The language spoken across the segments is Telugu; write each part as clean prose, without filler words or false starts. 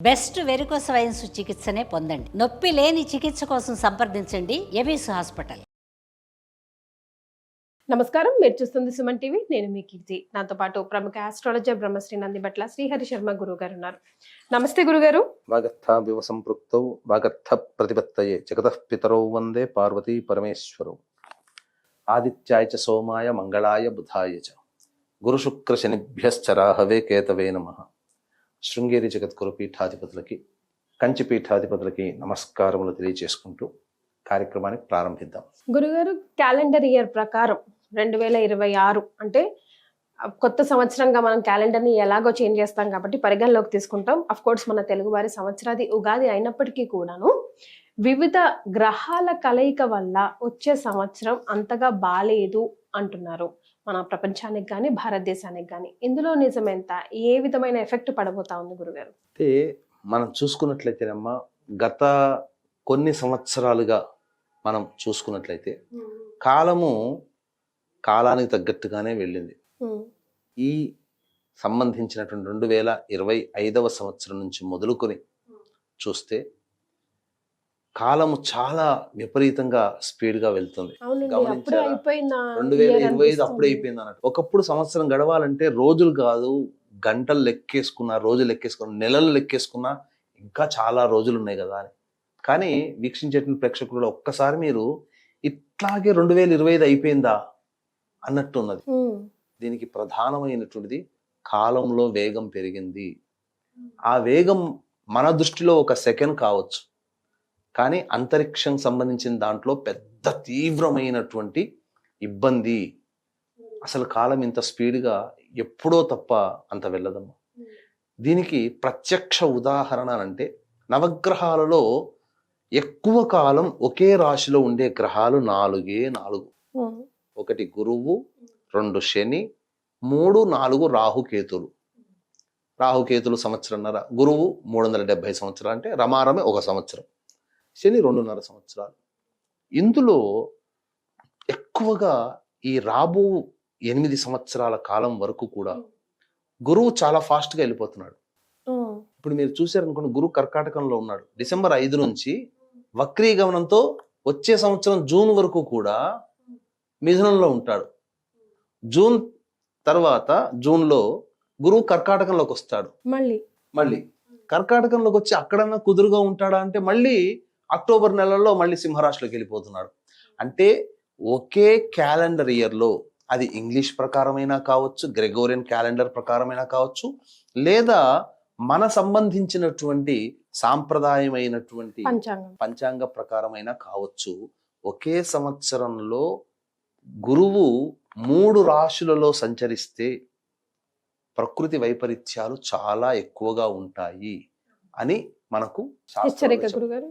బెస్ట్ వెరికోస్ వైన్స్ చికిత్సనే పొందండి. నొప్పి లేని చికిత్స కోసం సంప్రదించండి ఎబిస్ హాస్పిటల్. నమస్కారం, మీరు చూస్తుంది సుమన్ టీవీ. నేను మీ కీర్తి. నాతో పాటు ప్రముఖ ఆస్ట్రాలజర్ బ్రహ్మశ్రీ నందిబట్ల శ్రీహరి శర్మ గురువు గారు ఉన్నారు. నమస్తే గురుగారు. వాగర్థావివ సంపృక్తౌ వాగర్థ ప్రతిపత్తయే జగతః పితరౌ వందే పార్వతీ పరమేశ్వరౌ. ఆదిత్యాయ చ సోమాయ మంగళాయ బుధాయ చ గురు శుక్ర శనిభ్యశ్చ రాహవే కేతవే నమః. శృంగేరి జగద్గురు పీఠాధిపతులకి, కంచి పీఠాధిపతులకి నమస్కారములు తెలియజేసుకుంటూ కార్యక్రమాన్ని ప్రారంభిద్దాం. గురుగారు, క్యాలెండర్ ఇయర్ ప్రకారం 2026 అంటే కొత్త సంవత్సరంగా మనం క్యాలెండర్ని ఎలాగో చేంజ్ చేస్తాం కాబట్టి పరిగణలోకి తీసుకుంటాం. అఫ్ కోర్స్ మన తెలుగు వారి సంవత్సరాది ఉగాది అయినప్పటికీ కూడాను వివిధ గ్రహాల కలయిక వల్ల వచ్చే సంవత్సరం అంతగా బాలేదు అంటున్నారు. మన ప్రపంచానికి కానీ భారతదేశానికి కానీ ఇందులో నిజమెంత, ఏ విధమైన ఎఫెక్ట్ పడబోతా ఉంది గురుగారు? అయితే మనం చూసుకున్నట్లయితేనమ్మా, గత కొన్ని సంవత్సరాలుగా మనం చూసుకున్నట్లయితే కాలానికి తగ్గట్టుగానే వెళ్ళింది. ఈ సంబంధించినటువంటి 2025 సంవత్సరం నుంచి మొదలుకొని చూస్తే కాలము చాలా విపరీతంగా స్పీడ్ గా వెళ్తుంది. 2025 అప్పుడే అయిపోయింది అన్నట్టు. ఒకప్పుడు సంవత్సరం గడవాలంటే రోజులు కాదు, గంటలు లెక్కేసుకున్నా, రోజులు లెక్కేసుకున్నా, నెలలు లెక్కేసుకున్నా ఇంకా చాలా రోజులు ఉన్నాయి కదా అని. కానీ వీక్షించేటువంటి ప్రేక్షకులు ఒక్కసారి మీరు ఇట్లాగే 2025 అయిపోయిందా అన్నట్టు ఉన్నది. దీనికి ప్రధానమైనటువంటిది కాలంలో వేగం పెరిగింది. ఆ వేగం మన దృష్టిలో ఒక సెకండ్ కావచ్చు, కానీ అంతరిక్షం సంబంధించిన దాంట్లో పెద్ద తీవ్రమైనటువంటి ఇబ్బంది. అసలు కాలం ఇంత స్పీడ్గా ఎప్పుడో తప్ప అంత వెళ్ళదమ్మా. దీనికి ప్రత్యక్ష ఉదాహరణ అంటే నవగ్రహాలలో ఎక్కువ కాలం ఒకే రాశిలో ఉండే గ్రహాలు 4. 1 గురువు, 2 శని, 3, 4 రాహుకేతులు. రాహుకేతులు సంవత్సరంన్నర, గురువు 370 సంవత్సరాలు, అంటే రమారమే 1 సంవత్సరం, శని 2.5 సంవత్సరాలు. ఇందులో ఎక్కువగా ఈ రాబో 8 సంవత్సరాల కాలం వరకు కూడా గురువు చాలా ఫాస్ట్గా వెళ్ళిపోతున్నాడు. ఇప్పుడు మీరు చూసారనుకోండి, గురువు కర్కాటకంలో ఉన్నాడు. డిసెంబర్ 5 నుంచి వక్రీగమనంతో వచ్చే సంవత్సరం జూన్ వరకు కూడా మిథునంలో ఉంటాడు. జూన్ తర్వాత జూన్లో గురువు కర్కాటకంలోకి వస్తాడు. మళ్ళీ కర్కాటకంలోకి వచ్చి అక్కడన్నా కుదురుగా ఉంటాడా అంటే మళ్ళీ అక్టోబర్ నెలలో మళ్ళీ సింహరాశిలోకి వెళ్ళిపోతున్నాడు. అంటే ఒకే క్యాలెండర్ ఇయర్లో, అది ఇంగ్లీష్ ప్రకారమైనా కావచ్చు, గ్రెగోరియన్ క్యాలెండర్ ప్రకారమైనా కావచ్చు, లేదా మన సంబంధించినటువంటి సాంప్రదాయమైనటువంటి పంచాంగ ప్రకారమైనా కావచ్చు, ఒకే సంవత్సరంలో గురువు 3 రాశులలో సంచరిస్తే ప్రకృతి వైపరీత్యాలు చాలా ఎక్కువగా ఉంటాయి అని మనకు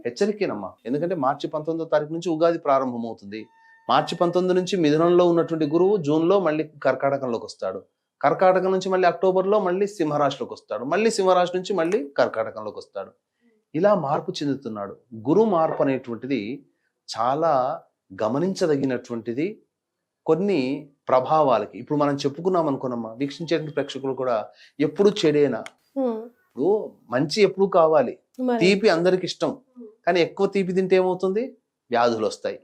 హెచ్చరికేనమ్మా. ఎందుకంటే మార్చి 19వ తారీఖు నుంచి ఉగాది ప్రారంభమవుతుంది. మార్చి 19 నుంచి మిథునంలో ఉన్నటువంటి గురువు జూన్లో మళ్ళీ కర్కాటకంలోకి వస్తాడు. కర్కాటకం నుంచి మళ్ళీ అక్టోబర్లో మళ్ళీ సింహరాశిలోకి వస్తాడు. మళ్ళీ సింహరాశి నుంచి మళ్ళీ కర్కాటకంలోకి వస్తాడు. ఇలా మార్పు చెందుతున్నాడు. గురు మార్పు అనేటువంటిది చాలా గమనించదగినటువంటిది. కొన్ని ప్రభావాలకి ఇప్పుడు మనం చెప్పుకున్నాం అనుకున్నామా, వీక్షించే ప్రేక్షకులు కూడా ఎప్పుడు చెడేనా. ఇప్పుడు మంచి ఎప్పుడు కావాలి, తీపి అందరికి ఇష్టం, కానీ ఎక్కువ తీపి తింటే ఏమవుతుంది, వ్యాధులు వస్తాయి,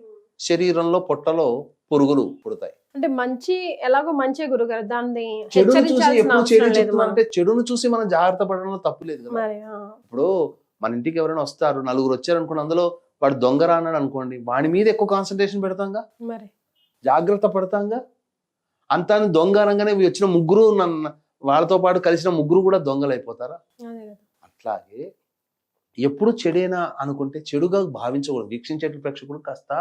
శరీరంలో పొట్టలో పురుగులు పుడతాయి. అంటే మంచి ఎలాగో మంచి గురుగారు, దాన్ని చెడును చూసి ఎప్పుడు చెడు చెప్తున్నా అంటే చెడును చూసి మనం జాగ్రత్త పడడంలో తప్పు లేదు కదా. ఇప్పుడు మన ఇంటికి ఎవరైనా వస్తారు, 4 వచ్చారు అనుకోండి, అందులో వాడు దొంగరా అన్నాడు అనుకోండి, వాడి మీద ఎక్కువ కాన్సన్ట్రేషన్ పెడతాంగా, జాగ్రత్త పడతాంగా. అంతా దొంగ అనగానే వచ్చిన 3 వాళ్ళతో పాటు కలిసిన 3 కూడా దొంగలు అయిపోతారా? అట్లాగే ఎప్పుడు చెడేనా అనుకుంటే చెడుగా భావించకూడదు. వీక్షించే ప్రేక్షకులు కాస్త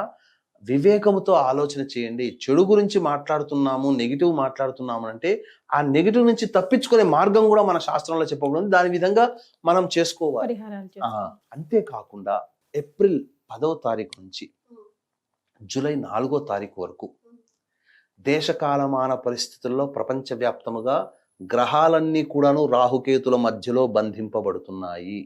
వివేకముతో ఆలోచన చేయండి. చెడు గురించి మాట్లాడుతున్నాము, నెగిటివ్ మాట్లాడుతున్నాము అంటే ఆ నెగిటివ్ నుంచి తప్పించుకునే మార్గం కూడా మన శాస్త్రంలో చెప్పబడింది. దాని విధంగా మనం చేసుకోవాలి. అంతేకాకుండా ఏప్రిల్ 10వ తారీఖు నుంచి జూలై 4వ తారీఖు వరకు దేశకాలమాన పరిస్థితుల్లో ప్రపంచవ్యాప్తముగా గ్రహాలన్నీ కూడాను రాహుకేతుల మధ్యలో బంధింపబడుతున్నాయి.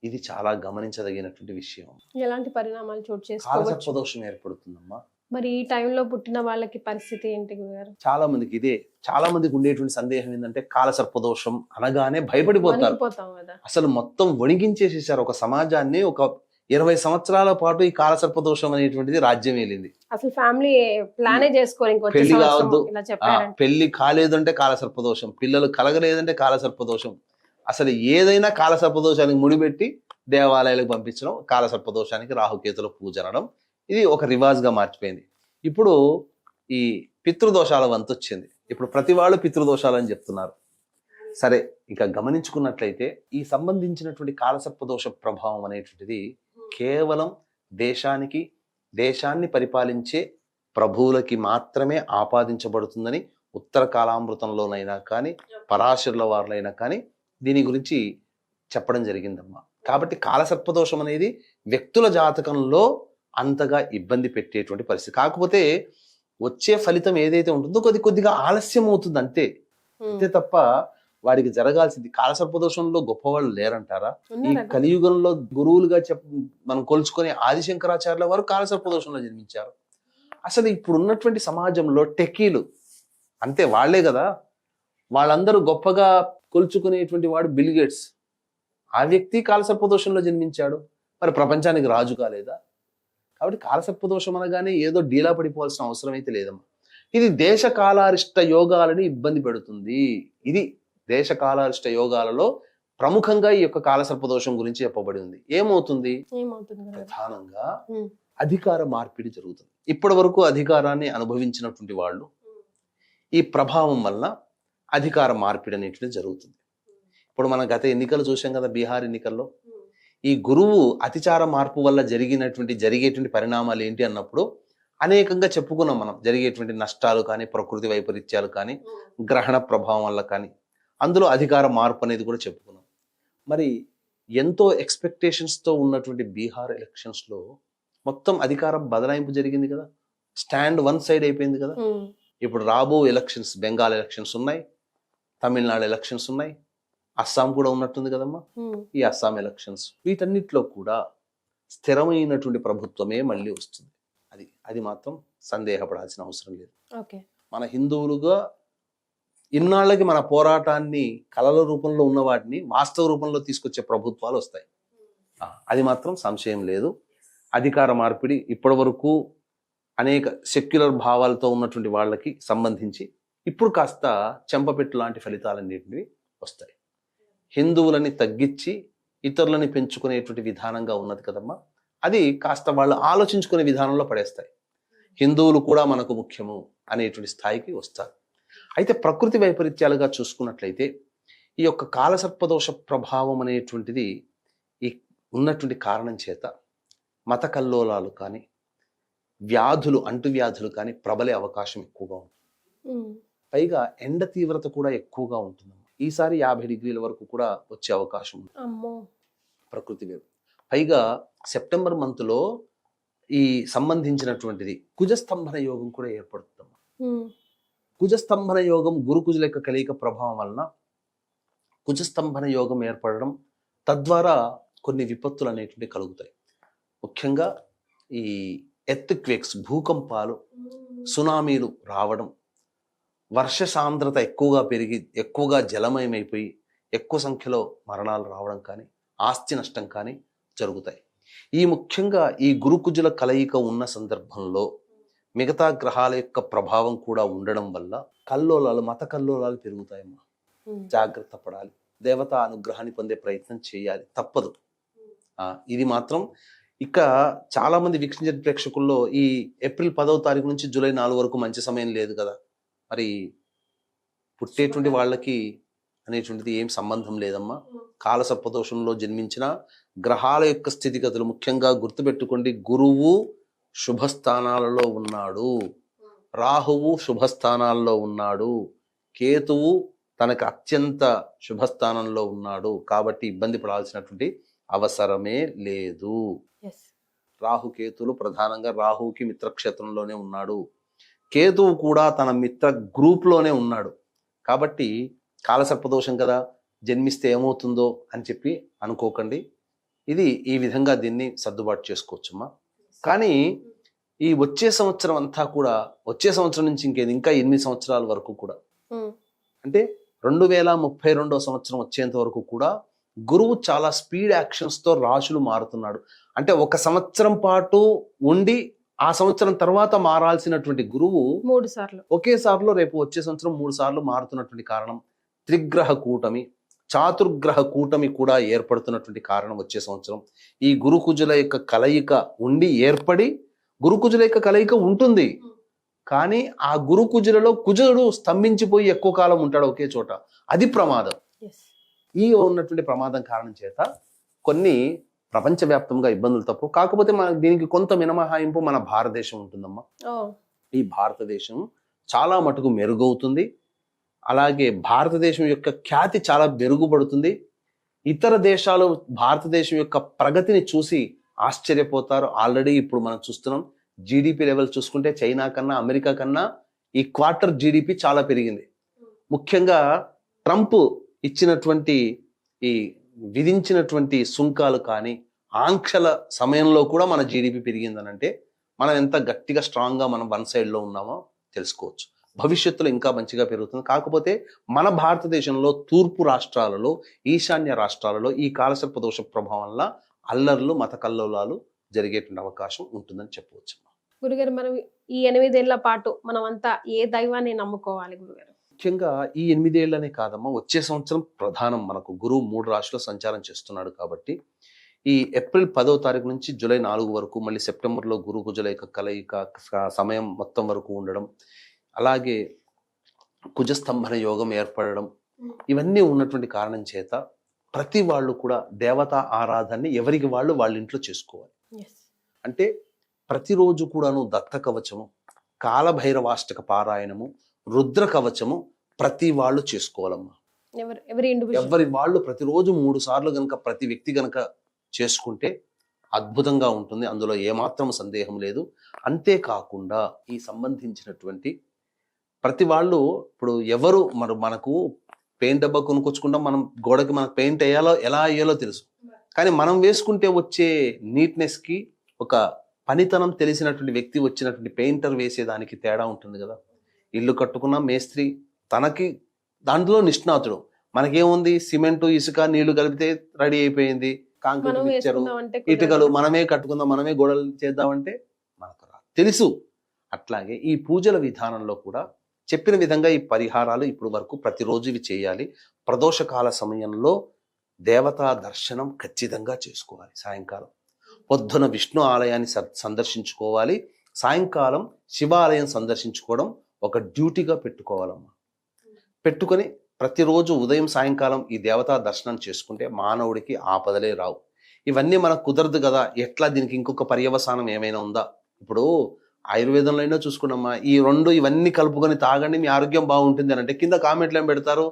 ఇది చాలా గమనించదగినటువంటి విషయం. ఎలాంటి పరిణామాలు చోటు చేసుకోవచ్చు? కాలసర్పదోషం ఏర్పడుతుందమ్మా. మరి ఈ టైంలో పుట్టిన వాళ్ళకి పరిస్థితి ఏంటి గురుగారు? చాలా మందికి ఉండేటువంటి సందేహం ఏంటంటే కాలసర్పదోషం అనగానే భయపడిపోతారు. వణికిపోతాం కదా. అసలు మొత్తం వణికించేసేసారు ఒక సమాజాన్ని. ఒక 20 సంవత్సరాల పాటు ఈ కాలసర్పదోషం అనేటువంటిది రాజ్యం ఏలింది. అసలు ఫ్యామిలీ ప్లానే చేసుకోరు. ఇంకొచ్చే పెళ్లి సంవత్సరం కావద్దు, ఇలా చెప్పారంటే పెళ్లి కాలేదంటే కాలసర్పదోషం, పిల్లలు కలగలేదంటే కాలసర్పదోషం. అసలు ఏదైనా కాలసర్పదోషానికి ముడిపెట్టి దేవాలయాలకు పంపించడం, కాలసర్పదోషానికి రాహుకేతుల పూజ అనడం, ఇది ఒక రివాజ్గా మార్చిపోయింది. ఇప్పుడు ఈ పితృదోషాల వంతు వచ్చింది. ఇప్పుడు ప్రతి వాళ్ళు పితృదోషాలని చెప్తున్నారు. సరే, ఇక గమనించుకున్నట్లయితే ఈ సంబంధించినటువంటి కాలసర్పదోష ప్రభావం అనేటువంటిది కేవలం దేశాన్ని పరిపాలించే ప్రభువులకి మాత్రమే ఆపాదించబడుతుందని ఉత్తర కాలామృతంలోనైనా కానీ పరాశరుల వారులైనా కానీ దీని గురించి చెప్పడం జరిగిందమ్మా. కాబట్టి కాలసర్పదోషం అనేది వ్యక్తుల జాతకంలో అంతగా ఇబ్బంది పెట్టేటువంటి పరిస్థితి. కాకపోతే వచ్చే ఫలితం ఏదైతే ఉంటుందో కొద్దిగా ఆలస్యం అవుతుంది అంతే తప్ప వాడికి జరగాల్సింది. కాలసర్పదోషంలో గొప్పవాళ్ళు లేరంటారా? ఈ కలియుగంలో గురువులుగా మనం కొలుచుకొని ఆదిశంకరాచార్యుల వారు కాలసర్పదోషంలో జన్మించారు. అసలు ఇప్పుడు ఉన్నటువంటి సమాజంలో టెకీలు అంతే, వాళ్లే కదా. వాళ్ళందరూ గొప్పగా కొలుచుకునేటువంటి వాడు బిల్ గేట్స్. ఆ వ్యక్తి కాలసర్పదోషంలో జన్మించాడు, మరి ప్రపంచానికి రాజు కాలేదా? కాబట్టి కాలసర్పదోషం అనగానే ఏదో డీలా పడిపోవాల్సిన అవసరం అయితే లేదమ్మా. ఇది దేశకాలారిష్ట యోగాలని ఇబ్బంది పెడుతుంది. ఇది దేశకాలారిష్ట యోగాలలో ప్రముఖంగా ఈ యొక్క కాలసర్పదోషం గురించి చెప్పబడి ఉంది. ఏమవుతుంది? ప్రధానంగా అధికార మార్పిడి జరుగుతుంది. ఇప్పటి వరకు అధికారాన్ని అనుభవించినటువంటి వాళ్ళు ఈ ప్రభావం వల్ల అధికార మార్పిడి అనేటువంటిది జరుగుతుంది. ఇప్పుడు మనం గత ఎన్నికలు చూసాం కదా, బీహార్ ఎన్నికల్లో ఈ గురువు అతిచార మార్పు వల్ల జరిగేటువంటి పరిణామాలు ఏంటి అన్నప్పుడు అనేకంగా చెప్పుకున్నాం మనం. జరిగేటువంటి నష్టాలు కానీ, ప్రకృతి వైపరీత్యాలు కానీ, గ్రహణ ప్రభావం వల్ల కానీ, అందులో అధికార మార్పు అనేది కూడా చెప్పుకున్నాం. మరి ఎంతో ఎక్స్పెక్టేషన్స్తో ఉన్నటువంటి బీహార్ ఎలక్షన్స్లో మొత్తం అధికారం బదలాయింపు జరిగింది కదా, స్టాండ్ వన్ సైడ్ అయిపోయింది కదా. ఇప్పుడు రాబో ఎలక్షన్స్, బెంగాల్ ఎలక్షన్స్ ఉన్నాయి, తమిళనాడు ఎలక్షన్స్ ఉన్నాయి, అస్సాం కూడా ఉన్నట్టుంది కదమ్మా. ఈ అస్సాం ఎలక్షన్స్, వీటన్నిటిలో కూడా స్థిరమైనటువంటి ప్రభుత్వమే మళ్ళీ వస్తుంది. అది మాత్రం సందేహపడాల్సిన అవసరం లేదు. మన హిందువులుగా ఇన్నాళ్ళకి మన పోరాటాన్ని కళల రూపంలో ఉన్న వాటిని వాస్తవ రూపంలో తీసుకొచ్చే ప్రభుత్వాలు వస్తాయి. అది మాత్రం సంశయం లేదు. అధికార మార్పిడి ఇప్పటి వరకు అనేక సెక్యులర్ భావాలతో ఉన్నటువంటి వాళ్ళకి సంబంధించి ఇప్పుడు కాస్త చెంపపెట్టు లాంటి ఫలితాలన్నింటివి వస్తాయి. హిందువులని తగ్గించి ఇతరులని పెంచుకునేటువంటి విధానంగా ఉన్నది కదమ్మా, అది కాస్త వాళ్ళు ఆలోచించుకునే విధానంలో పడేస్తాయి. హిందువులు కూడా మనకు ముఖ్యము అనేటువంటి స్థాయికి వస్తారు. అయితే ప్రకృతి వైపరీత్యాలుగా చూసుకున్నట్లయితే ఈ యొక్క కాలసర్పదోష ప్రభావం అనేటువంటిది ఈ ఉన్నటువంటి కారణం చేత మత కల్లోలాలు కానీ, వ్యాధులు, అంటువ్యాధులు కానీ ప్రబలే అవకాశం ఎక్కువగా ఉంటుంది. పైగా ఎండ తీవ్రత కూడా ఎక్కువగా ఉంటుంది. ఈసారి 50 డిగ్రీల వరకు కూడా వచ్చే అవకాశం ఉంది ప్రకృతి వేరు. పైగా సెప్టెంబర్ మంత్లో ఈ సంబంధించినటువంటిది కుజస్తంభన యోగం కూడా ఏర్పడుతుంది. కుజస్తంభన యోగం గురుకుజుల యొక్క కలయిక ప్రభావం వలన కుజస్తంభన యోగం ఏర్పడడం, తద్వారా కొన్ని విపత్తులు అనేటువంటివి కలుగుతాయి. ముఖ్యంగా ఈ ఎర్త్ క్వేక్స్, భూకంపాలు, సునామీలు రావడం, వర్ష సాంద్రత ఎక్కువగా పెరిగి ఎక్కువగా జలమయమైపోయి ఎక్కువ సంఖ్యలో మరణాలు రావడం కానీ, ఆస్తి నష్టం కానీ జరుగుతాయి. ముఖ్యంగా ఈ గురుకుజుల కలయిక ఉన్న సందర్భంలో మిగతా గ్రహాల యొక్క ప్రభావం కూడా ఉండడం వల్ల కల్లోలాలు, మత కల్లోలాలు పెరుగుతాయమ్మా. జాగ్రత్త పడాలి. దేవతా అనుగ్రహాన్ని పొందే ప్రయత్నం చేయాలి, తప్పదు. ఇది మాత్రం ఇక చాలా మంది వీక్షించే ప్రేక్షకుల్లో ఈ ఏప్రిల్ 10వ తారీఖు నుంచి జూలై 4 వరకు మంచి సమయం లేదు కదా, మరి పుట్టేటువంటి వాళ్ళకి అనేటువంటిది ఏం సంబంధం లేదమ్మా. కాలసర్పదోషంలో జన్మించిన గ్రహాల యొక్క స్థితిగతులు ముఖ్యంగా గుర్తుపెట్టుకోండి. గురువు శుభస్థానాలలో ఉన్నాడు, రాహువు శుభస్థానాల్లో ఉన్నాడు, కేతువు తనకు అత్యంత శుభస్థానంలో ఉన్నాడు. కాబట్టి ఇబ్బంది పడాల్సినటువంటి అవసరమే లేదు. రాహుకేతులు ప్రధానంగా రాహువుకి మిత్రక్షేత్రంలోనే ఉన్నాడు, కేతువు కూడా తన మిత్ర గ్రూప్లోనే ఉన్నాడు. కాబట్టి కాలసర్పదోషం కదా, జన్మిస్తే ఏమవుతుందో అని చెప్పి అనుకోకండి. ఇది ఈ విధంగా దీన్ని సర్దుబాటు చేసుకోవచ్చమ్మా. కానీ ఈ వచ్చే సంవత్సరం అంతా కూడా, వచ్చే సంవత్సరం నుంచి ఇంకా 8 సంవత్సరాల వరకు కూడా, అంటే 2032 సంవత్సరం వచ్చేంత వరకు కూడా గురువు చాలా స్పీడ్ యాక్షన్స్ తో రాశులు మారుతున్నాడు. అంటే ఒక సంవత్సరం పాటు ఉండి ఆ సంవత్సరం తర్వాత మారాల్సినటువంటి గురువు 3 సార్లు ఒకేసారిలో రేపు వచ్చే సంవత్సరం 3 సార్లు మారుతున్నటువంటి కారణం త్రిగ్రహ కూటమి, చాతుర్గ్రహ కూటమి కూడా ఏర్పడుతున్నటువంటి కారణం వచ్చే సంవత్సరం. ఈ గురుకుజుల యొక్క కలయిక ఉండి ఏర్పడి, గురుకుజుల యొక్క కలయిక ఉంటుంది కానీ ఆ గురుకుజులలో కుజుడు స్తంభించిపోయి ఎక్కువ కాలం ఉంటాడు ఒకే చోట, అది ప్రమాదం. ఈ ఉన్నటువంటి ప్రమాదం కారణం చేత కొన్ని ప్రపంచవ్యాప్తంగా ఇబ్బందులు తప్పు. కాకపోతే మన దీనికి కొంత మినహాయింపు మన భారతదేశం ఉంటుందమ్మా. ఈ భారతదేశం చాలా మటుకు మెరుగవుతుంది. అలాగే భారతదేశం యొక్క ఖ్యాతి చాలా మెరుగుపడుతుంది. ఇతర దేశాలు భారతదేశం యొక్క ప్రగతిని చూసి ఆశ్చర్యపోతారు. ఆల్రెడీ ఇప్పుడు మనం చూస్తున్నాం, జీడిపి లెవెల్ చూసుకుంటే చైనా కన్నా, అమెరికా కన్నా ఈ క్వార్టర్ జీడిపి చాలా పెరిగింది. ముఖ్యంగా ట్రంప్ ఇచ్చినటువంటి ఈ విధించినటువంటి సుంకాలు కానీ ఆంక్షల సమయంలో కూడా మన జీడిపి పెరిగిందనంటే మనం ఎంత గట్టిగా స్ట్రాంగ్గా మనం వన్ సైడ్లో ఉన్నామో తెలుసుకోవచ్చు. భవిష్యత్తులో ఇంకా మంచిగా పెరుగుతుంది. కాకపోతే మన భారతదేశంలో తూర్పు రాష్ట్రాలలో, ఈశాన్య రాష్ట్రాలలో ఈ కాలసర్ప దోష ప్రభావం వల్ల అల్లర్లు, మత కల్లోలాలు జరిగేటువంటి అవకాశం ఉంటుందని చెప్పవచ్చు. గురుగారు, మనం ఈ 8 ఏళ్ల పాటు మనం అంతా ఏ దైవాన్ని నమ్ముకోవాలి గురుగారు? ముఖ్యంగా ఈ 8 ఏళ్లనే కాదమ్మా, వచ్చే సంవత్సరం ప్రధానం మనకు గురువు 3 రాశుల్లో సంచారం చేస్తున్నాడు కాబట్టి ఈ ఏప్రిల్ 10వ తారీఖు నుంచి జూలై 4 వరకు, మళ్ళీ సెప్టెంబర్లో గురు కుజుల యొక్క కలయిక సమయం మొత్తం వరకు ఉండడం, అలాగే కుజస్తంభన యోగం ఏర్పడడం, ఇవన్నీ ఉన్నటువంటి కారణం చేత ప్రతి వాళ్ళు కూడా దేవతా ఆరాధనని ఎవరికి వాళ్ళు వాళ్ళ ఇంట్లో చేసుకోవాలి. అంటే ప్రతిరోజు కూడాను దత్త కవచము, కాలభైరవాష్టక పారాయణము, రుద్ర కవచము ప్రతి వాళ్ళు చేసుకోవాలమ్మా. ఎవరి వాళ్ళు ప్రతిరోజు 3 సార్లు గనక ప్రతి వ్యక్తి గనక చేసుకుంటే అద్భుతంగా ఉంటుంది. అందులో ఏమాత్రం సందేహం లేదు. అంతేకాకుండా ఈ సంబంధించినటువంటి ప్రతి వాళ్ళు ఇప్పుడు ఎవరు మనకు పెయింట్ డబ్బా కొనుక్కొచ్చుకుంటాం, మనం గోడకి మనకు పెయింట్ వేయాలో ఎలా వేయాలో తెలుసు, కానీ మనం వేసుకుంటే వచ్చే నీట్నెస్ కి ఒక పనితనం తెలిసినటువంటి వ్యక్తి వచ్చినటువంటి పెయింటర్ వేసేదానికి తేడా ఉంటుంది కదా. ఇల్లు కట్టుకున్న మేస్త్రి తనకి దాంట్లో నిష్ణాతుడు, మనకేముంది సిమెంటు, ఇసుక, నీళ్లు కలిపితే రెడీ అయిపోయింది, కాంక్రీట్ మిక్చరు, ఇటుకలు మనమే కట్టుకుందాం, మనమే గోడలు చేద్దామంటే మనకు రాదు, తెలుసు. అట్లాగే ఈ పూజల విధానంలో కూడా చెప్పిన విధంగా ఈ పరిహారాలు ఇప్పుడు వరకు ప్రతిరోజు ఇవి చేయాలి. ప్రదోషకాల సమయంలో దేవతా దర్శనం ఖచ్చితంగా చేసుకోవాలి. సాయంకాలం పొద్దున విష్ణు ఆలయాన్ని సందర్శించుకోవాలి, సాయంకాలం శివాలయం సందర్శించుకోవడం ఒక డ్యూటీగా పెట్టుకోవాలమ్మా. పెట్టుకొని ప్రతిరోజు ఉదయం సాయంకాలం ఈ దేవతా దర్శనం చేసుకుంటే మానవుడికి ఆపదలే రావు. ఇవన్నీ మనకు కుదరదు కదా, ఎట్లా దీనికి ఇంకొక పర్యవసానం ఏమైనా ఉందా? ఇప్పుడు ఆయుర్వేదంలో అయినా చూసుకున్నామ్మా, ఈ 2 ఇవన్నీ కలుపుకొని తాగండి మీ ఆరోగ్యం బాగుంటుంది అని అంటే కింద కామెంట్లు ఏం పెడతారు,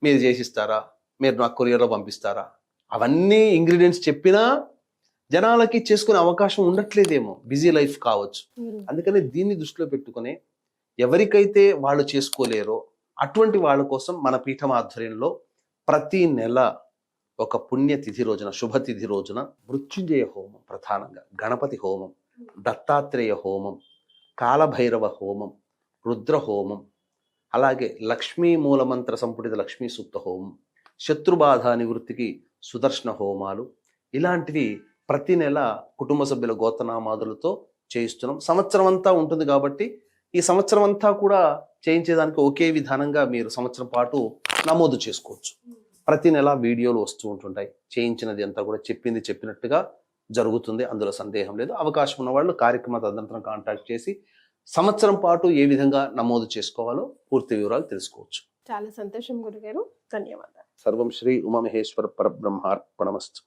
మీరు చేసిస్తారా, మీరు నాకు కొరియర్లో పంపిస్తారా? అవన్నీ ఇంగ్రీడియంట్స్ చెప్పినా జనాలకి చేసుకునే అవకాశం ఉండట్లేదేమో, బిజీ లైఫ్ కావచ్చు. అందుకని దీన్ని దృష్టిలో పెట్టుకుని ఎవరికైతే వాళ్ళు చేసుకోలేరో అటువంటి వాళ్ళ కోసం మన పీఠం ఆధ్వర్యంలో ప్రతి నెల ఒక పుణ్యతిథి రోజున, శుభతిథి రోజున మృత్యుంజయ హోమం, ప్రధానంగా గణపతి హోమం, దత్తాత్రేయ హోమం, కాలభైరవ హోమం, రుద్ర హోమం, అలాగే లక్ష్మీ మూలమంత్ర సంపుటిత లక్ష్మీ సూక్త హోమం, శత్రుబాధ నివృత్తికి సుదర్శన హోమాలు, ఇలాంటివి ప్రతి నెల కుటుంబ సభ్యుల గోత్రనామాదులతో చేయిస్తున్నాం. సంవత్సరం అంతా ఉంటుంది కాబట్టి ఈ సంవత్సరం అంతా కూడా చేయించేదానికి ఒకే విధానంగా మీరు సంవత్సరం పాటు నమోదు చేసుకోవచ్చు. ప్రతి నెల వీడియోలు వస్తూ ఉంటుంటాయి. చేయించినది అంతా కూడా చెప్పింది చెప్పినట్టుగా జరుగుతుంది, అందులో సందేహం లేదు. అవకాశం ఉన్న వాళ్ళు కార్యక్రమ తదనంతరం కాంటాక్ట్ చేసి సంవత్సరం పాటు ఏ విధంగా నమోదు చేసుకోవాలో పూర్తి వివరాలు తెలుసుకోవచ్చు. చాలా సంతోషం గురుగారు, ధన్యవాదాలు. సర్వం శ్రీ ఉమామహేశ్వర పరబ్రహ్మార్పణమస్తు.